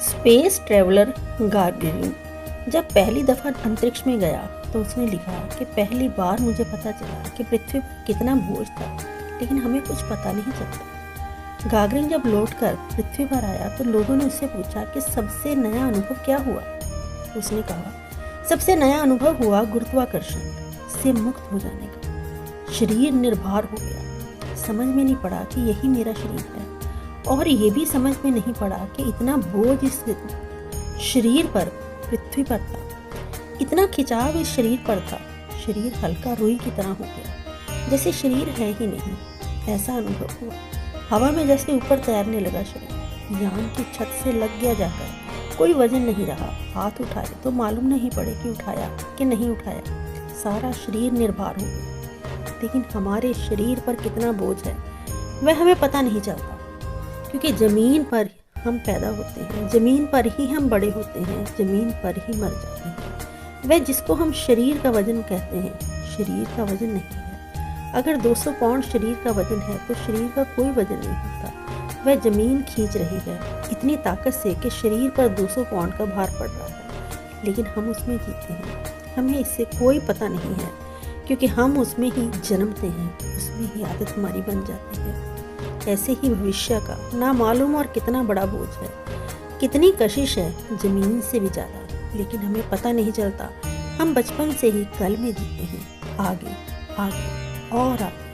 Space traveller Gagarin जब पहली दफ़ा अंतरिक्ष में गया तो उसने लिखा कि पहली बार मुझे पता चला कि पृथ्वी पर कितना बोझ था, लेकिन हमें कुछ पता नहीं चलता। गागरिन जब लौटकर पृथ्वी पर आया तो लोगों ने उससे पूछा कि सबसे नया अनुभव क्या हुआ। उसने कहा, सबसे नया अनुभव हुआ गुरुत्वाकर्षण से मुक्त हो जाने का। शरीर निर्भर हो गया। समझ में नहीं पड़ा कि यही मेरा शरीर है, और ये भी समझ में नहीं पड़ा कि इतना बोझ इस शरीर पर, पृथ्वी पर था, इतना खिंचाव इस शरीर पर था। शरीर हल्का रुई की तरह हो गया, जैसे शरीर है ही नहीं, ऐसा अनुभव हुआ। हवा में जैसे ऊपर तैरने लगा शरीर, यान की छत से लग गया जाकर। कोई वजन नहीं रहा, हाथ उठाए तो मालूम नहीं पड़े कि उठाया कि नहीं उठाया। सारा शरीर निर्भर हो गया, लेकिन हमारे शरीर पर कितना बोझ है वह हमें पता नहीं चलता, क्योंकि ज़मीन पर हम पैदा होते हैं, ज़मीन पर ही हम बड़े होते हैं, ज़मीन पर ही मर जाते हैं। वह जिसको हम शरीर का वजन कहते हैं, शरीर का वजन नहीं है। अगर 200 पाउंड शरीर का वजन है तो शरीर का कोई वजन नहीं होता। वह ज़मीन खींच रही है इतनी ताकत से कि शरीर पर 200 पाउंड का भार पड़ रहा है, लेकिन हम उसमें जीते हैं। हमें इससे कोई पता नहीं है, क्योंकि हम उसमें ही जन्मते हैं, उसमें ही आदत हमारी बन जाती है। ऐसे ही भविष्य का ना मालूम और कितना बड़ा बोझ है, कितनी कशिश है, ज़मीन से भी ज़्यादा, लेकिन हमें पता नहीं चलता। हम बचपन से ही कल में जीते हैं, आगे आगे और आगे।